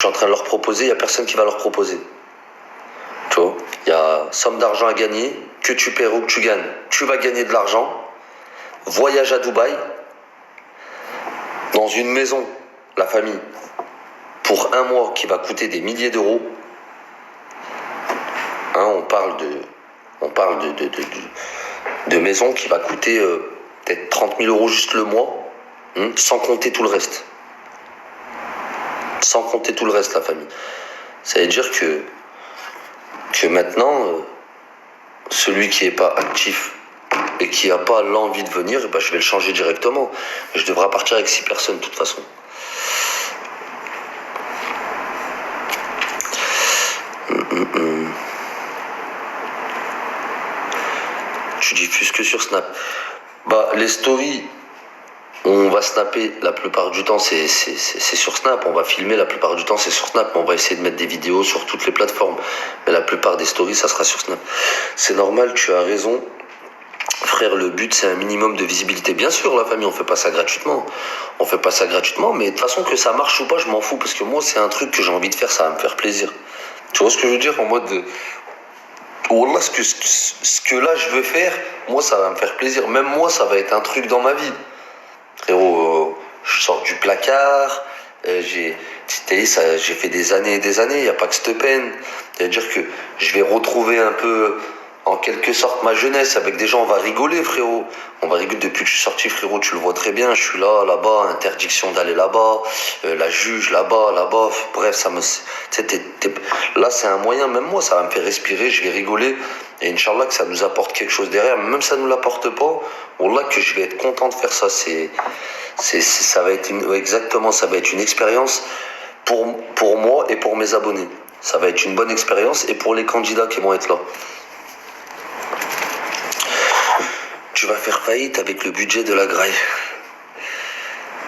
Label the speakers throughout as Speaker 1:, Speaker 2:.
Speaker 1: Je suis en train de leur proposer, il n'y a personne qui va leur proposer. Tu vois, il y a somme d'argent à gagner, que tu perds ou que tu gagnes. Tu vas gagner de l'argent, voyage à Dubaï, dans une maison, la famille, pour un mois qui va coûter des milliers d'euros. Hein, on parle de maison qui va coûter peut-être 30 000 euros juste le mois, sans compter tout le reste. Sans compter tout le reste, la famille. Ça veut dire que maintenant, celui qui n'est pas actif et qui n'a pas l'envie de venir, ben je vais le changer directement. Je devrais partir avec 6 personnes de toute façon. Tu diffuses que sur Snap. Bah, les stories, on va snapper la plupart du temps, c'est sur Snap. On va filmer la plupart du temps, c'est sur Snap. On va essayer de mettre des vidéos sur toutes les plateformes. Mais la plupart des stories, ça sera sur Snap. C'est normal, tu as raison. Frère, le but, c'est un minimum de visibilité. Bien sûr, la famille, on fait pas ça gratuitement. On fait pas ça gratuitement, mais de toute façon, que ça marche ou pas, je m'en fous. Parce que moi, c'est un truc que j'ai envie de faire, ça va me faire plaisir. Tu vois ce que je veux dire? En mode de... Wallah, ce que là, je veux faire, moi, ça va me faire plaisir. Même moi, ça va être un truc dans ma vie. Frérot, je sors du placard, j'ai fait des années et des années, il n'y a pas que cette peine. C'est-à-dire que je vais retrouver un peu, en quelque sorte, ma jeunesse avec des gens, on va rigoler, frérot. On va rigoler depuis que je suis sorti, frérot, tu le vois très bien, je suis là, là-bas, interdiction d'aller là-bas, la juge là-bas, là-bas, bref, ça me... Là, c'est un moyen, même moi, ça va me faire respirer, je vais rigoler, et Inch'Allah que ça nous apporte quelque chose derrière, même si ça ne nous l'apporte pas, Wallah que je vais être content de faire ça, ça va être exactement, ça va être une expérience pour moi et pour mes abonnés. Ça va être une bonne expérience et pour les candidats qui vont être là. Tu vas faire faillite avec le budget de la graille.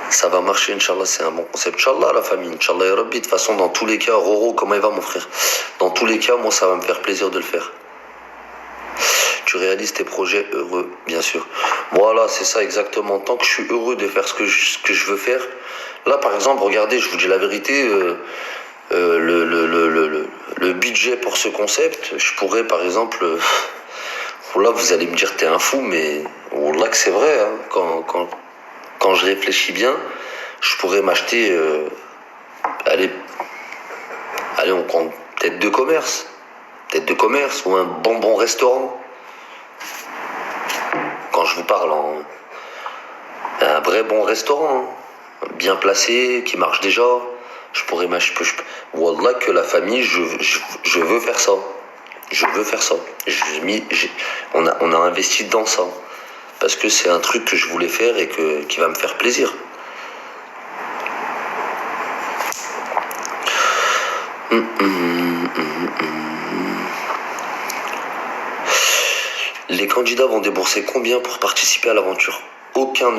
Speaker 1: Ça va marcher, Inch'Allah, c'est un bon concept. Inch'Allah, la famille, Inch'Allah, ya Rabbi. De toute façon, dans tous les cas, Roro, comment il va, mon frère? Dans tous les cas, moi, ça va me faire plaisir de le faire. Tu réalises tes projets heureux, bien sûr. Voilà, c'est ça exactement. Tant que je suis heureux de faire ce que je veux faire. Là, par exemple, regardez, je vous dis la vérité, le budget pour ce concept, je pourrais, par exemple... Là, vous allez me dire, t'es un fou, mais là que c'est vrai, hein, quand je réfléchis bien, je pourrais m'acheter, allez, on compte peut-être deux commerces, ou un bon restaurant. Quand je vous parle, un vrai bon restaurant, hein, bien placé, qui marche déjà, je pourrais m'acheter. Wallah que la famille, je veux faire ça. Je veux faire ça. On a investi dans ça. Parce que c'est un truc que je voulais faire et qui va me faire plaisir. Les candidats vont débourser combien pour participer à l'aventure? Aucun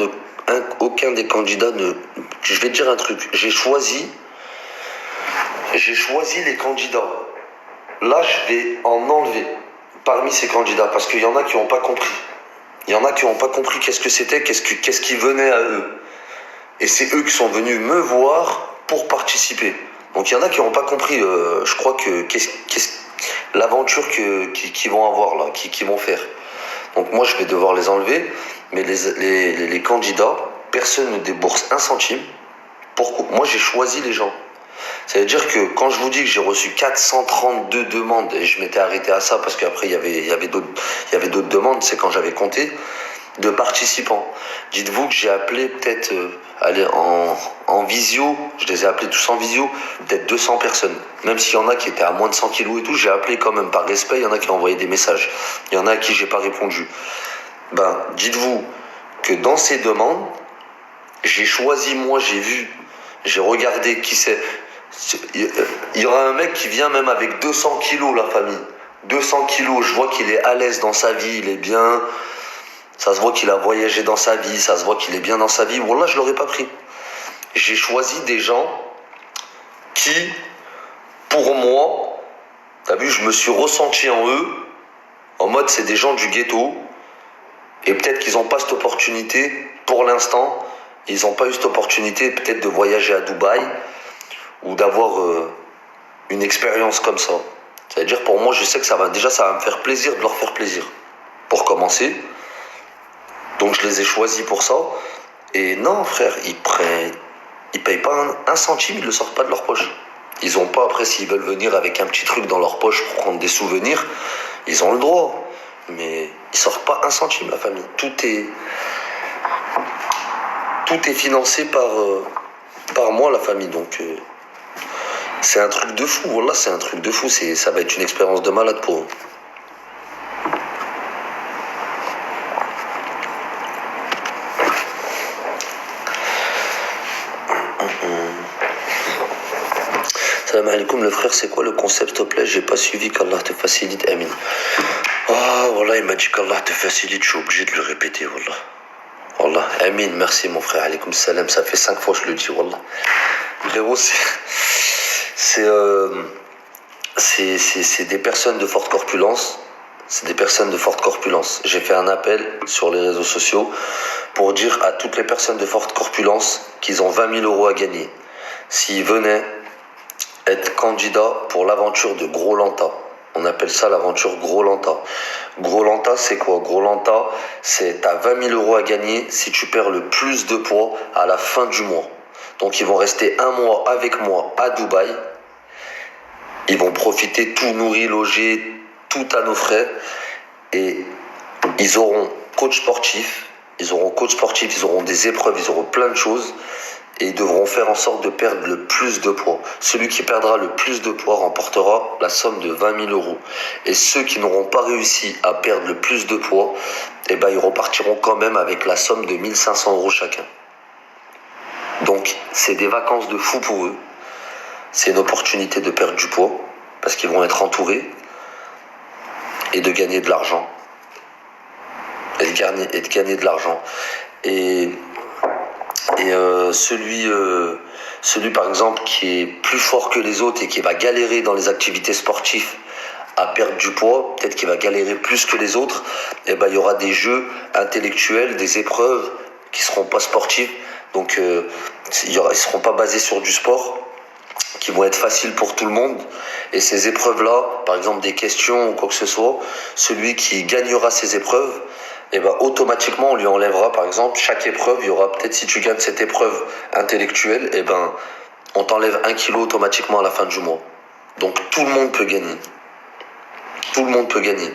Speaker 1: des candidats ne... Je vais te dire un truc. J'ai choisi les candidats. Là, je vais en enlever parmi ces candidats parce qu'il y en a qui n'ont pas compris. Il y en a qui n'ont pas compris qu'est-ce que c'était, qu'est-ce qui venait à eux. Et c'est eux qui sont venus me voir pour participer. Donc il y en a qui n'ont pas compris, je crois que l'aventure qu'ils vont avoir là, qu'ils vont faire. Donc moi, je vais devoir les enlever. Mais les candidats, personne ne débourse un centime. Pourquoi? Moi, j'ai choisi les gens. Ça veut dire que quand je vous dis que j'ai reçu 432 demandes, et je m'étais arrêté à ça parce qu'après il y avait d'autres demandes, c'est quand j'avais compté, de participants. Dites-vous que j'ai appelé peut-être, en visio, je les ai appelés tous en visio, peut-être 200 personnes. Même s'il y en a qui étaient à moins de 100 kilos et tout, j'ai appelé quand même par respect, il y en a qui ont envoyé des messages. Il y en a à qui j'ai pas répondu. Ben, dites-vous que dans ces demandes, j'ai choisi, moi, j'ai regardé qui c'est. Il y aura un mec qui vient même avec 200 kilos, la famille. 200 kilos, je vois qu'il est à l'aise dans sa vie, il est bien. Ça se voit qu'il a voyagé dans sa vie, ça se voit qu'il est bien dans sa vie. Wallah, je l'aurais pas pris. J'ai choisi des gens qui, pour moi, t'as vu, je me suis ressenti en eux, en mode c'est des gens du ghetto, et peut-être qu'ils n'ont pas cette opportunité, pour l'instant, ils n'ont pas eu cette opportunité peut-être de voyager à Dubaï, ou d'avoir une expérience comme ça. C'est-à-dire pour moi, je sais que ça va me faire plaisir de leur faire plaisir. Pour commencer. Donc je les ai choisis pour ça. Et non, frère, ils payent pas un centime, ils le sortent pas de leur poche. Ils ont pas, après, s'ils veulent venir avec un petit truc dans leur poche pour prendre des souvenirs, ils ont le droit. Mais ils sortent pas un centime, la famille. Tout est financé par moi, la famille. Donc c'est un truc de fou. Voilà, c'est un truc de fou. Ça va être une expérience de malade pour eux. Salam alaikum, le frère, c'est quoi le concept, s'il te plaît? J'ai pas suivi, qu'Allah te facilite, amin. Ah, voilà, il m'a dit qu'Allah te facilite, je suis obligé de le répéter, wallah. Wallah, amin, merci mon frère, alaikum salam, ça fait 5 fois que je le dis, wallah. Frérot, c'est des personnes de forte corpulence. C'est des personnes de forte corpulence. J'ai fait un appel sur les réseaux sociaux pour dire à toutes les personnes de forte corpulence qu'ils ont 20 000 euros à gagner. S'ils venaient être candidats pour l'aventure de Gros Lanta. On appelle ça l'aventure Gros Lanta. Gros Lanta, c'est quoi? Gros Lanta, c'est t'as 20 000 euros à gagner si tu perds le plus de poids à la fin du mois. Donc ils vont rester un mois avec moi à Dubaï. Ils vont profiter, tout nourri, logé, tout à nos frais. Et ils auront coach sportif, ils auront des épreuves, ils auront plein de choses. Et ils devront faire en sorte de perdre le plus de poids. Celui qui perdra le plus de poids remportera la somme de 20 000 euros. Et ceux qui n'auront pas réussi à perdre le plus de poids, eh ben, ils repartiront quand même avec la somme de 1 500 euros chacun. Donc, c'est des vacances de fou pour eux. C'est une opportunité de perdre du poids, parce qu'ils vont être entourés, et de gagner de l'argent. Et de gagner de l'argent. Et celui par exemple qui est plus fort que les autres et qui va galérer dans les activités sportives à perdre du poids, peut-être qu'il va galérer plus que les autres, et ben il y aura des jeux intellectuels, des épreuves qui seront pas sportives, donc ils seront pas basés sur du sport, qui vont être faciles pour tout le monde. Et ces épreuves-là, par exemple des questions ou quoi que ce soit, celui qui gagnera ces épreuves, et ben automatiquement on lui enlèvera, par exemple, chaque épreuve, il y aura peut-être, si tu gagnes cette épreuve intellectuelle, et ben on t'enlève 1 kilo automatiquement à la fin du mois. Donc tout le monde peut gagner. Tout le monde peut gagner.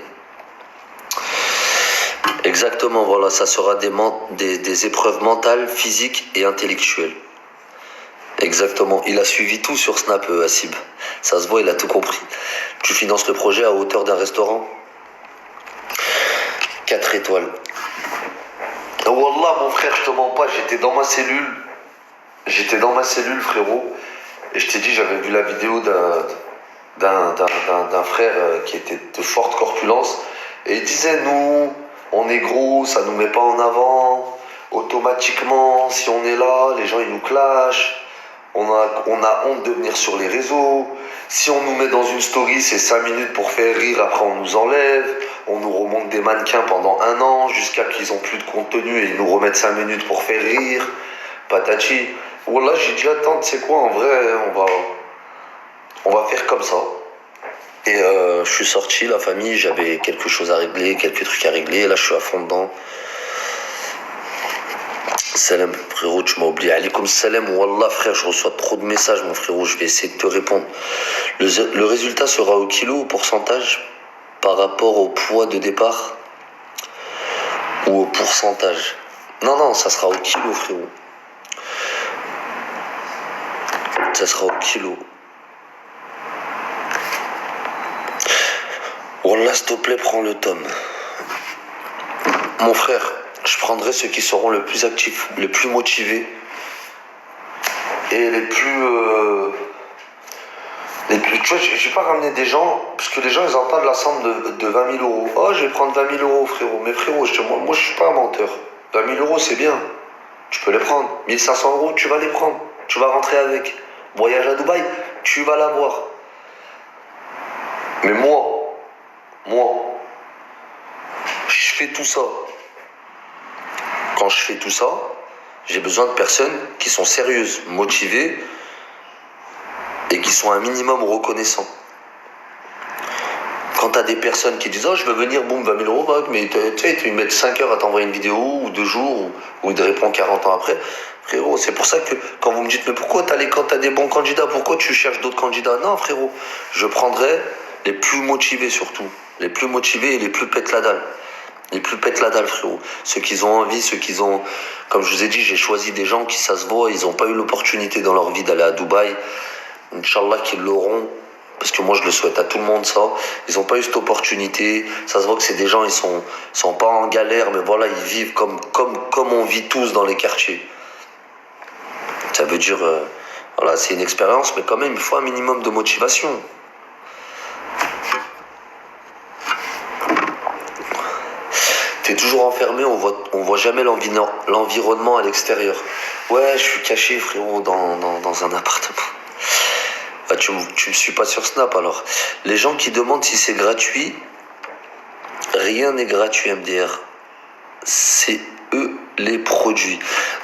Speaker 1: Exactement, voilà, ça sera des épreuves mentales, physiques et intellectuelles. Exactement, il a suivi tout sur Snap, Assib. Ça se voit, il a tout compris. Tu finances le projet à hauteur d'un restaurant? 4 étoiles. Oh Wallah, mon frère, je te mens pas, j'étais dans ma cellule. Frérot. Et je t'ai dit, j'avais vu la vidéo d'un frère qui était de forte corpulence. Et il disait, nous, on est gros, ça nous met pas en avant. Automatiquement, si on est là, les gens, ils nous clashent. On a honte de venir sur les réseaux. Si on nous met dans une story, c'est 5 minutes pour faire rire, après on nous enlève. On nous remonte des mannequins pendant 1 an jusqu'à qu'ils ont plus de contenu et ils nous remettent 5 minutes pour faire rire. Patati. Voilà, j'ai dit, attends, tu sais quoi, en vrai, on va faire comme ça. Et je suis sorti, la famille, j'avais quelque chose à régler, quelques trucs à régler. Et là, je suis à fond dedans. Salam, frérot, tu m'as oublié. Alaikum salam, wallah, frère, je reçois trop de messages, mon frérot, je vais essayer de te répondre. Le résultat sera au kilo, au pourcentage, par rapport au poids de départ ou au pourcentage? Non, ça sera au kilo, frérot. Ça sera au kilo. Wallah, s'il te plaît, prends le tome. Mon frère, je prendrai ceux qui seront le plus actifs, les plus motivés et les plus... tu vois, je vais pas ramener des gens, parce que les gens, ils entendent la somme de 20 000 euros. Oh, je vais prendre 20 000 euros, frérot. Mais frérot, moi, je suis pas un menteur. 20 000 euros, c'est bien. Tu peux les prendre. 1 500 euros, tu vas les prendre. Tu vas rentrer avec. Voyage à Dubaï, tu vas l'avoir. Mais moi, je fais tout ça. Quand je fais tout ça, j'ai besoin de personnes qui sont sérieuses, motivées et qui sont un minimum reconnaissants. Quand t'as des personnes qui disent oh je veux venir, boum, 20 000 €, mais tu sais, ils mettent 5 heures à t'envoyer une vidéo ou 2 jours ou ils te répondent 40 ans après. Frérot, c'est pour ça que quand vous me dites mais pourquoi quand t'as des bons candidats, pourquoi tu cherches d'autres candidats? Non frérot, je prendrai les plus motivés surtout. Les plus motivés et les plus pète la dalle. Les plus pète la dalle frérot. Ceux qui ont envie, ceux qui ont... Comme je vous ai dit, j'ai choisi des gens qui ça se voit, ils n'ont pas eu l'opportunité dans leur vie d'aller à Dubaï. Inch'Allah qu'ils l'auront. Parce que moi je le souhaite à tout le monde ça. Ils n'ont pas eu cette opportunité. Ça se voit que c'est des gens, ils sont pas en galère, mais voilà, ils vivent comme on vit tous dans les quartiers. Ça veut dire, voilà, c'est une expérience, mais quand même, il faut un minimum de motivation. T'es toujours enfermé, on voit jamais l'environnement à l'extérieur. Ouais, je suis caché, frérot, dans un appartement. Ah, tu me suis pas sur Snap alors. Les gens qui demandent si c'est gratuit, rien n'est gratuit MDR. C'est eux les produits.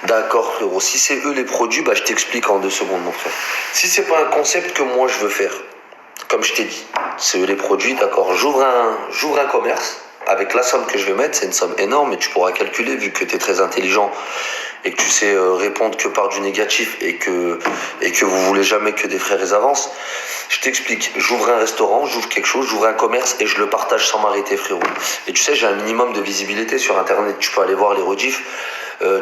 Speaker 1: D'accord frérot, si c'est eux les produits, bah je t'explique en 2 secondes mon frère. Si c'est pas un concept que moi je veux faire, comme je t'ai dit, c'est eux les produits, d'accord. J'ouvre un commerce avec la somme que je vais mettre, c'est une somme énorme et tu pourras calculer vu que tu es très intelligent et que tu sais répondre que par du négatif et que vous voulez jamais que des frères les avancent. Je t'explique, j'ouvre un restaurant, j'ouvre quelque chose, j'ouvre un commerce et je le partage sans m'arrêter frérot. Et tu sais, j'ai un minimum de visibilité sur internet, tu peux aller voir les rediffs.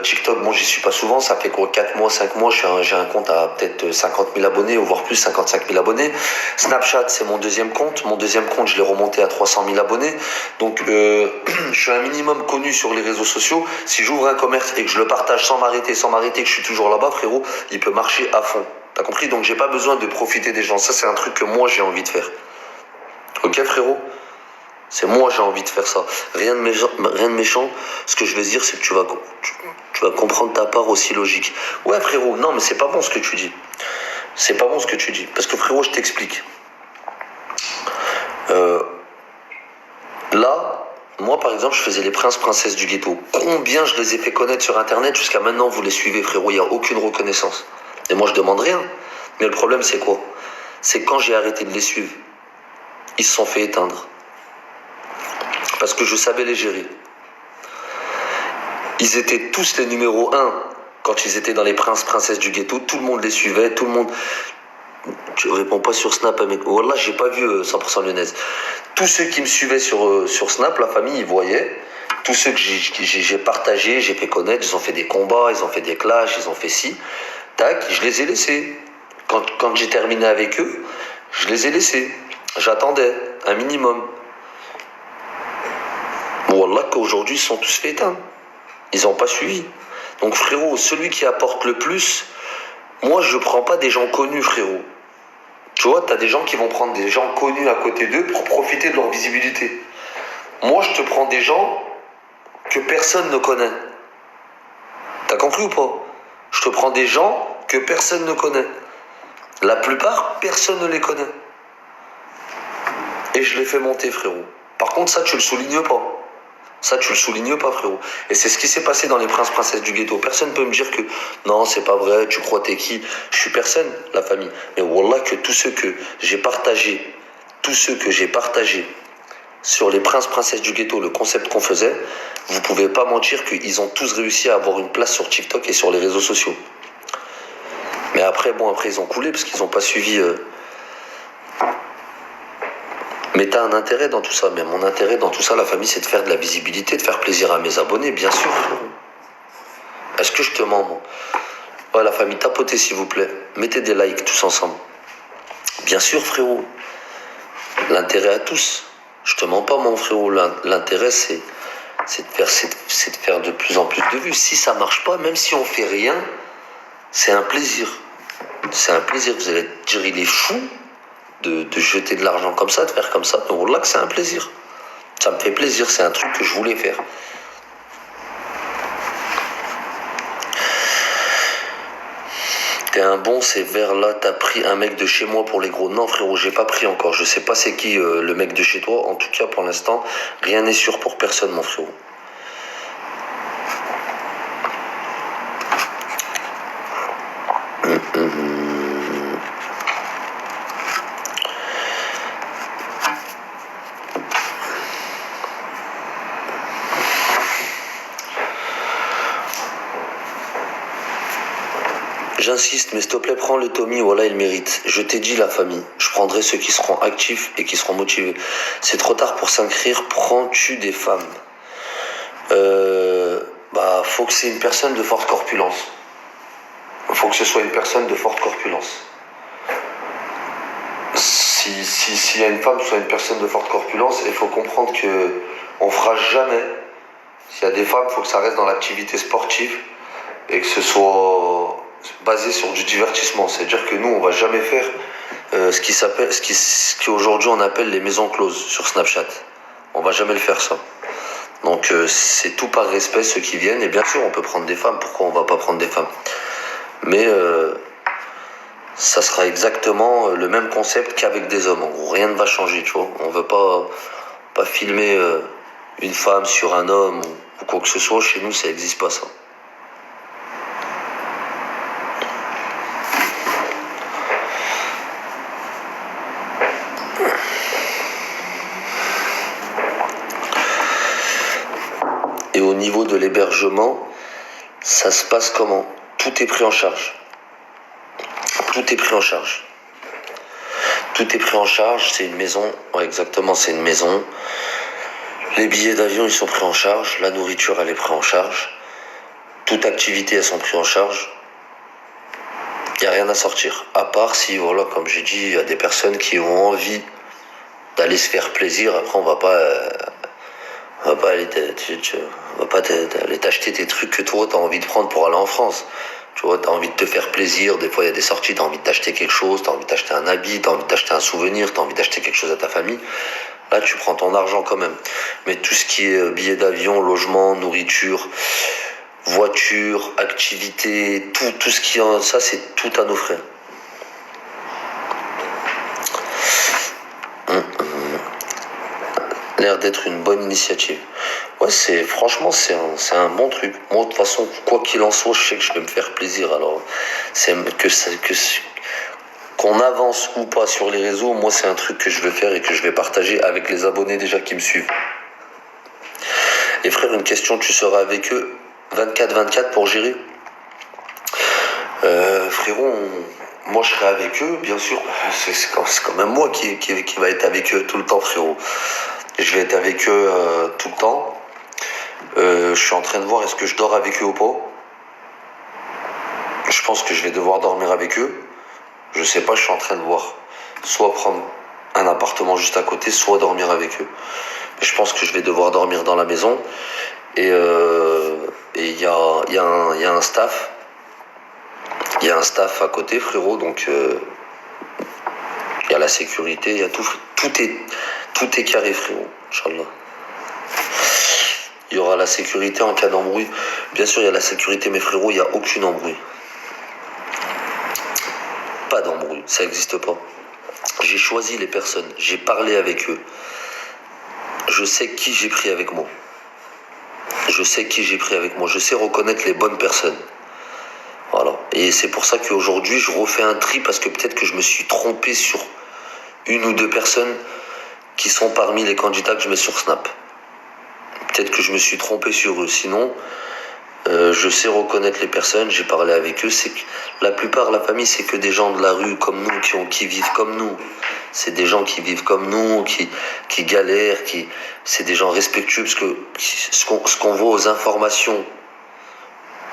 Speaker 1: TikTok, bon j'y suis pas souvent, ça fait quoi 4 mois, 5 mois, j'ai un compte à peut-être 50 000 abonnés, ou voire plus 55 000 abonnés. Snapchat, c'est mon deuxième compte, je l'ai remonté à 300 000 abonnés. Donc je suis un minimum connu sur les réseaux sociaux. Si j'ouvre un commerce et que je le partage sans m'arrêter, que je suis toujours là-bas frérot, il peut marcher à fond. T'as compris? Donc j'ai pas besoin de profiter des gens, ça c'est un truc que moi j'ai envie de faire. Ok frérot? C'est moi j'ai envie de faire ça. Rien de méchant. Ce que je veux dire, c'est que tu vas comprendre ta part aussi logique. Ouais frérot, non mais c'est pas bon ce que tu dis. C'est pas bon ce que tu dis. Parce que frérot, je t'explique. Là, moi par exemple, je faisais les princes princesses du ghetto. Combien je les ai fait connaître sur internet jusqu'à maintenant, vous les suivez frérot, il n'y a aucune reconnaissance. Et moi je demande rien. Mais le problème c'est quoi? C'est quand j'ai arrêté de les suivre, ils se sont fait éteindre. Parce que je savais les gérer. Ils étaient tous les numéros 1 quand ils étaient dans les princes, princesses du ghetto. Tout le monde les suivait, tout le monde... Tu réponds pas sur Snap, mec. Wallah, j'ai pas vu 100% lyonnaise. Tous ceux qui me suivaient sur Snap, la famille, ils voyaient. Tous ceux que j'ai partagé, j'ai fait connaître, ils ont fait des combats, ils ont fait des clashs, ils ont fait ci. Tac, je les ai laissés. Quand j'ai terminé avec eux, je les ai laissés. J'attendais un minimum. Wallah qu'aujourd'hui ils sont tous fait éteindre. Ils n'ont pas suivi. Donc frérot, celui qui apporte le plus, moi je prends pas des gens connus frérot. Tu vois, t'as des gens qui vont prendre des gens connus à côté d'eux pour profiter de leur visibilité. Moi je te prends des gens que personne ne connaît. T'as compris ou pas? Je te prends des gens que personne ne connaît. La plupart, personne ne les connaît. Et je les fais monter frérot. Par contre ça tu le soulignes pas. Ça, tu le soulignes pas, frérot. Et c'est ce qui s'est passé dans les princes princesses du ghetto. Personne peut me dire que non, c'est pas vrai, tu crois t'es qui? Je suis personne, la famille. Mais wallah que tous ceux que j'ai partagés sur les princes princesses du ghetto, le concept qu'on faisait, vous pouvez pas mentir qu'ils ont tous réussi à avoir une place sur TikTok et sur les réseaux sociaux. Mais après, ils ont coulé parce qu'ils ont pas suivi... Mais t'as un intérêt dans tout ça. Mais mon intérêt dans tout ça, la famille, c'est de faire de la visibilité, de faire plaisir à mes abonnés, bien sûr. Est-ce que je te mens, moi? Ouais, la famille, tapotez s'il vous plaît. Mettez des likes tous ensemble. Bien sûr, frérot. L'intérêt à tous. Je te mens pas, mon frérot. L'intérêt, c'est de faire de plus en plus de vues. Si ça marche pas, même si on fait rien, c'est un plaisir. C'est un plaisir. Vous allez dire, il est fou de jeter de l'argent comme ça, de faire comme ça. Mais voilà que c'est un plaisir. Ça me fait plaisir, c'est un truc que je voulais faire. T'es un bon, c'est vers là, t'as pris un mec de chez moi pour les gros. Non frérot, j'ai pas pris encore. Je sais pas c'est qui le mec de chez toi. En tout cas, pour l'instant, rien n'est sûr pour personne, mon frérot. J'insiste, mais s'il te plaît, prends le Tommy, voilà, il mérite. Je t'ai dit la famille, je prendrai ceux qui seront actifs et qui seront motivés. C'est trop tard pour s'inscrire, prends-tu des femmes? Faut que c'est une personne de forte corpulence. Faut que ce soit une personne de forte corpulence. S'il y a une femme, soit une personne de forte corpulence, il faut comprendre que on fera jamais. S'il y a des femmes, il faut que ça reste dans l'activité sportive et que ce soit basé sur du divertissement. C'est-à-dire que nous, on va jamais faire ce qu'aujourd'hui on appelle les maisons closes sur Snapchat. On va jamais le faire ça. Donc c'est tout par respect ceux qui viennent. Et bien sûr, on peut prendre des femmes. Pourquoi on va pas prendre des femmes? Mais ça sera exactement le même concept qu'avec des hommes. En gros, rien ne va changer, tu vois. On veut pas filmer une femme sur un homme ou quoi que ce soit. Chez nous, ça n'existe pas, ça. Et au niveau de l'hébergement, ça se passe comment? Tout est pris en charge. Tout est pris en charge. Tout est pris en charge, c'est une maison. Ouais, exactement, c'est une maison. Les billets d'avion, ils sont pris en charge. La nourriture, elle est prise en charge. Toute activité, elles sont prises en charge. Il n'y a rien à sortir. À part si, voilà, comme j'ai dit, il y a des personnes qui ont envie d'aller se faire plaisir. Après, on va pas aller t'acheter tes trucs que toi, t'as envie de prendre pour aller en France. Tu vois, t'as envie de te faire plaisir, des fois il y a des sorties, t'as envie de t'acheter quelque chose, t'as envie d'acheter un habit, t'as envie d'acheter un souvenir, t'as envie d'acheter quelque chose à ta famille. Là, tu prends ton argent quand même. Mais tout ce qui est billets d'avion, logement, nourriture, voiture, activité, tout ce qui est ça, c'est tout à nos frais. L'air d'être une bonne initiative. Ouais, franchement, c'est un bon truc. Moi, de toute façon, quoi qu'il en soit, je sais que je vais me faire plaisir. Alors, qu'on avance ou pas sur les réseaux, moi, c'est un truc que je vais faire et que je vais partager avec les abonnés déjà qui me suivent. Et frère, une question, tu seras avec eux 24/24 pour gérer? Frérot, moi, je serai avec eux, bien sûr. C'est quand même moi qui va être avec eux tout le temps, frérot. Je vais être avec eux tout le temps. Je suis en train de voir est-ce que je dors avec eux ou pas. Je pense que je vais devoir dormir avec eux. Je sais pas, je suis en train de voir. Soit prendre un appartement juste à côté, soit dormir avec eux. Mais je pense que je vais devoir dormir dans la maison. Et il y a un staff. Il y a un staff à côté, frérot. Donc il y a la sécurité, il y a tout. Tout est carré, frérot. Inch'Allah. Il y aura la sécurité en cas d'embrouille. Bien sûr, il y a la sécurité, mais frérot, il n'y a aucune embrouille. Pas d'embrouille, ça n'existe pas. J'ai choisi les personnes, j'ai parlé avec eux. Je sais qui j'ai pris avec moi. Je sais reconnaître les bonnes personnes. Voilà. Et c'est pour ça qu'aujourd'hui, je refais un tri parce que peut-être que je me suis trompé sur une ou deux personnes qui sont parmi les candidats que je mets sur Snap. Peut-être que je me suis trompé sur eux. Sinon, je sais reconnaître les personnes, j'ai parlé avec eux. C'est que la plupart, la famille, c'est que des gens de la rue comme nous, qui vivent comme nous. C'est des gens qui vivent comme nous, qui galèrent, c'est des gens respectueux. Parce que ce qu'on voit aux informations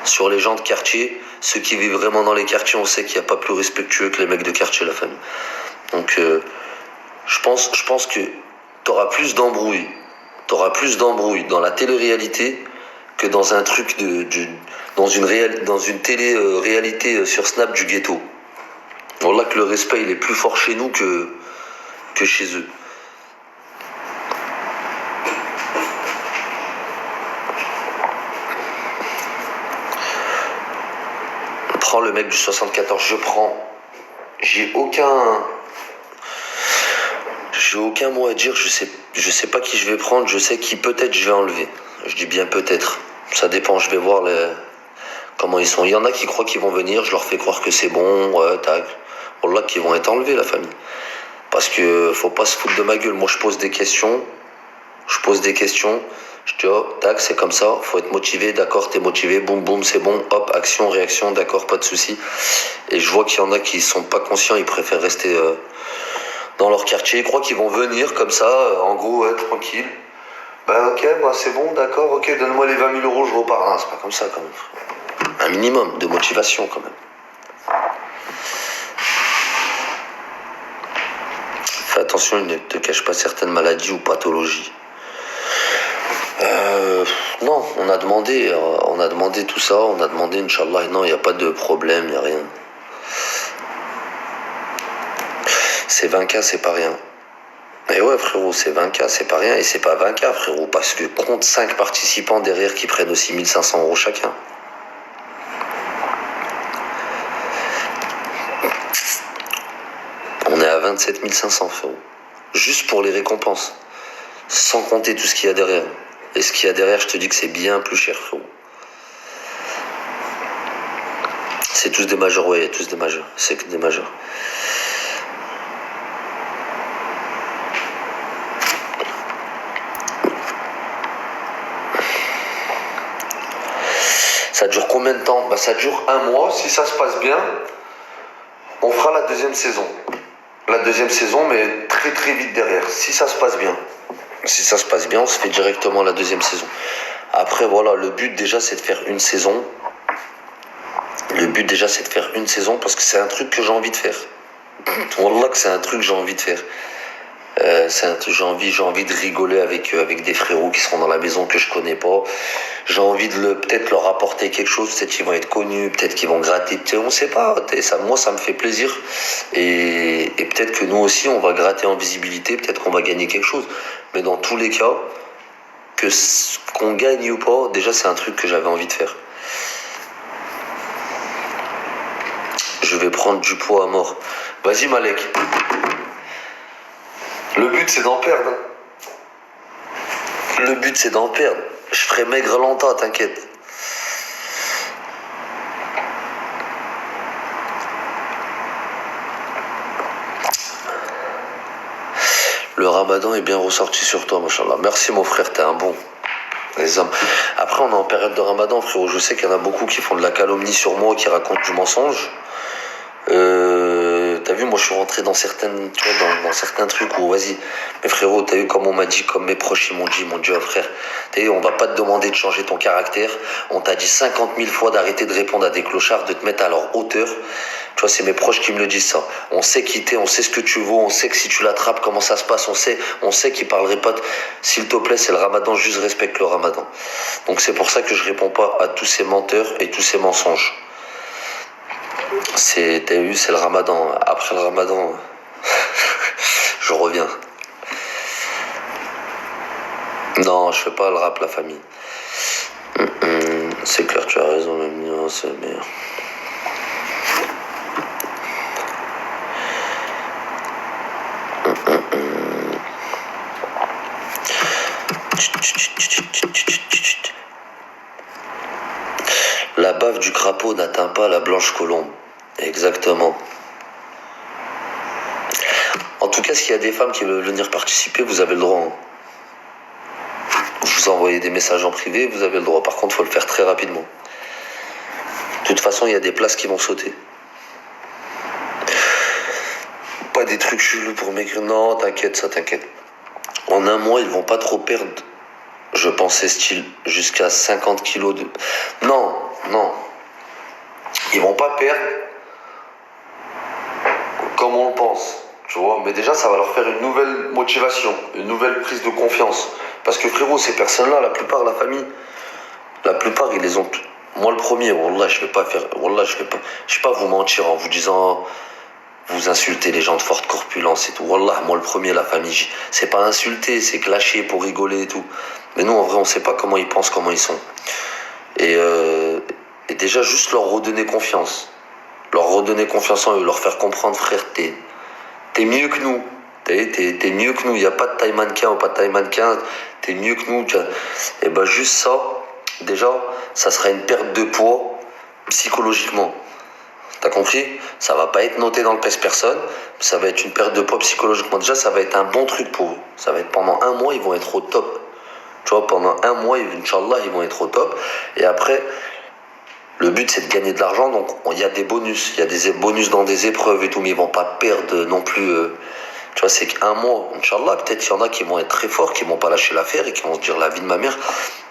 Speaker 1: sur les gens de quartier, ceux qui vivent vraiment dans les quartiers, on sait qu'il n'y a pas plus respectueux que les mecs de quartier, la famille. Donc, je pense que t'auras plus d'embrouilles dans la télé-réalité que dans un truc dans une télé-réalité sur Snap du ghetto. Voilà que le respect il est plus fort chez nous que chez eux. Prends le mec du 74, je prends. J'ai aucun mot à dire, je sais pas qui je vais prendre, je sais qui peut-être je vais enlever. Je dis bien peut-être. Ça dépend, je vais voir comment ils sont. Il y en a qui croient qu'ils vont venir, je leur fais croire que c'est bon, ouais, tac. Voilà, qui vont être enlevés, la famille. Parce que faut pas se foutre de ma gueule. Moi, je pose des questions, Je dis, oh, tac, c'est comme ça, faut être motivé, d'accord, t'es motivé, boum, boum, c'est bon, hop, action, réaction, d'accord, pas de souci. Et je vois qu'il y en a qui sont pas conscients, ils préfèrent rester dans leur quartier, ils croient qu'ils vont venir comme ça, en gros, ouais, tranquille. Bah ok, bah c'est bon, d'accord, ok, donne-moi les 20 000 euros, je repars. C'est pas comme ça quand même. Un minimum de motivation quand même. Fais attention, il ne te cache pas certaines maladies ou pathologies. Non, on a demandé tout ça, on a demandé, Inch'Allah, et non, il n'y a pas de problème, il n'y a rien. C'est 20K, c'est pas rien. Et ouais, frérot, c'est 20K, c'est pas rien, et c'est pas 20K, frérot, parce que compte 5 participants derrière qui prennent aussi 1500 euros chacun. On est à 27 500, frérot. Juste pour les récompenses. Sans compter tout ce qu'il y a derrière. Et ce qu'il y a derrière, je te dis que c'est bien plus cher, frérot. C'est tous des majeurs, ouais, tous des majeurs. C'est que des majeurs. Ça dure combien de temps? Bah, ça dure 1 mois. Si ça se passe bien, on fera la deuxième saison. La deuxième saison, mais très très vite derrière. Si ça se passe bien. Si ça se passe bien, on se fait directement la deuxième saison. Après, voilà, le but déjà, c'est de faire une saison. Le but déjà, c'est de faire une saison parce que c'est un truc que j'ai envie de faire. Wallah que c'est un truc que j'ai envie de faire. J'ai envie de rigoler avec des frérots qui seront dans la maison que je connais pas. J'ai envie de peut-être leur apporter quelque chose. Peut-être qu'ils vont être connus, peut-être qu'ils vont gratter. On sait pas. Moi, ça me fait plaisir. Et peut-être que nous aussi, on va gratter en visibilité. Peut-être qu'on va gagner quelque chose. Mais dans tous les cas, qu'on gagne ou pas, déjà, c'est un truc que j'avais envie de faire. Je vais prendre du poids à mort. Vas-y, Malek. Le but, c'est d'en perdre. Le but, c'est d'en perdre. Je ferai maigre longtemps, t'inquiète. Le ramadan est bien ressorti sur toi, machallah. Merci, mon frère, t'es un bon. Les hommes. Après, on est en période de ramadan, frérot. Je sais qu'il y en a beaucoup qui font de la calomnie sur moi, qui racontent du mensonge. T'as vu, moi je suis rentré dans certaines, tu vois, dans certains trucs où, vas-y, mais frérot, t'as vu comme on m'a dit, comme mes proches ils m'ont dit, mon Dieu, frère, t'as vu, on va pas te demander de changer ton caractère, on t'a dit 50 000 fois d'arrêter de répondre à des clochards, de te mettre à leur hauteur. Tu vois, c'est mes proches qui me le disent ça. On sait qui t'es, on sait ce que tu vaux, on sait que si tu l'attrapes, comment ça se passe, on sait qu'ils parleraient pas. S'il te plaît, c'est le ramadan, juste respecte le ramadan. Donc c'est pour ça que je réponds pas à tous ces menteurs et tous ces mensonges. T'as vu, c'est le ramadan. Après le ramadan, je reviens. Non, je fais pas le rap, la famille. C'est clair, tu as raison, même non, c'est meilleur. La bave du crapaud n'atteint pas la blanche colombe. Exactement. En tout cas, s'il y a des femmes qui veulent venir participer, vous avez le droit. Hein. Vous envoyez des messages en privé, vous avez le droit. Par contre, il faut le faire très rapidement. De toute façon, il y a des places qui vont sauter. Pas des trucs chelous pour maigrir. Non, t'inquiète, ça t'inquiète. En 1 mois, ils vont pas trop perdre. Je pensais style jusqu'à 50 kilos de... Non. Ils vont pas perdre comme on le pense, tu vois. Mais déjà, ça va leur faire une nouvelle motivation, une nouvelle prise de confiance. Parce que frérot, ces personnes-là, la plupart, la famille, la plupart, ils les ont... Moi, le premier, wallah, je vais pas vous mentir en vous disant... Vous insultez les gens de forte corpulence et tout. Wallah, moi le premier, la famille, c'est pas insulter, c'est clasher pour rigoler et tout. Mais nous, en vrai, on sait pas comment ils pensent, comment ils sont. Et déjà, juste leur redonner confiance. Leur redonner confiance en eux, leur faire comprendre, frère, t'es mieux que nous. T'es mieux que nous. Il n'y a pas de taille mannequin ou pas de taille mannequin. T'es mieux que nous. Et ben juste ça, déjà, ça sera une perte de poids psychologiquement. T'as compris? Ça va pas être noté dans le pèse-personne, ça va être une perte de poids psychologiquement. Déjà, ça va être un bon truc pour eux. Ça va être pendant 1 mois, ils vont être au top. Tu vois, pendant un mois, Inch'Allah, ils vont être au top. Et après, le but, c'est de gagner de l'argent. Donc, il y a des bonus. Il y a des bonus dans des épreuves et tout, mais ils vont pas perdre non plus. Tu vois, c'est qu'un mois, Inch'Allah, peut-être qu'il y en a qui vont être très forts, qui vont pas lâcher l'affaire et qui vont se dire la vie de ma mère.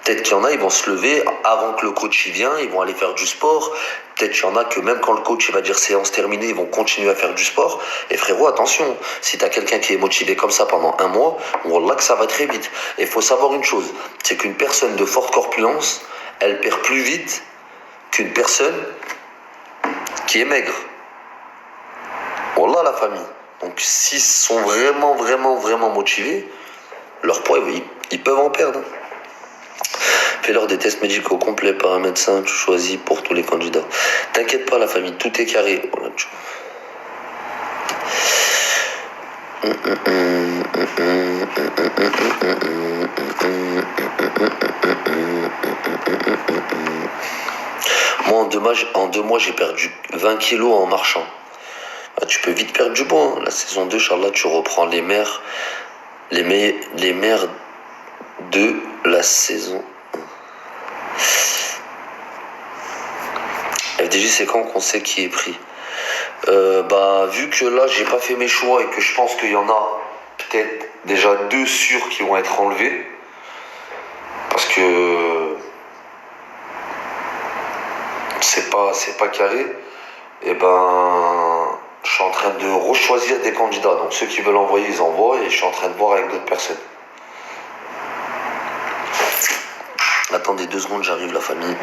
Speaker 1: Peut-être qu'il y en a, ils vont se lever avant que le coach y vienne, ils vont aller faire du sport. Peut-être qu'il y en a que même quand le coach il va dire séance terminée, ils vont continuer à faire du sport. Et frérot, attention, si t'as quelqu'un qui est motivé comme ça pendant un mois, wallah que ça va très vite. Et il faut savoir une chose, c'est qu'une personne de forte corpulence, elle perd plus vite qu'une personne qui est maigre. Wallah la famille. Donc s'ils sont vraiment motivés, leur poids, ils peuvent en perdre. Fais-leur des tests médicaux complets par un médecin, tu choisis pour tous les candidats. T'inquiète pas la famille, tout est carré. Voilà, Moi en deux mois j'ai perdu 20 kilos en marchant. Ah, tu peux vite perdre du poids. Hein. La saison 2, Inch'Allah, tu reprends les mères de la saison 1. FDJ, c'est quand qu'on sait qui est pris? Vu que là, j'ai pas fait mes choix et que je pense qu'il y en a peut-être déjà 2 sûrs qui vont être enlevés. Parce que c'est pas carré. Et je suis en train de rechoisir des candidats. Donc ceux qui veulent envoyer, ils envoient. Et je suis en train de voir avec d'autres personnes. Attendez 2 secondes, j'arrive la famille.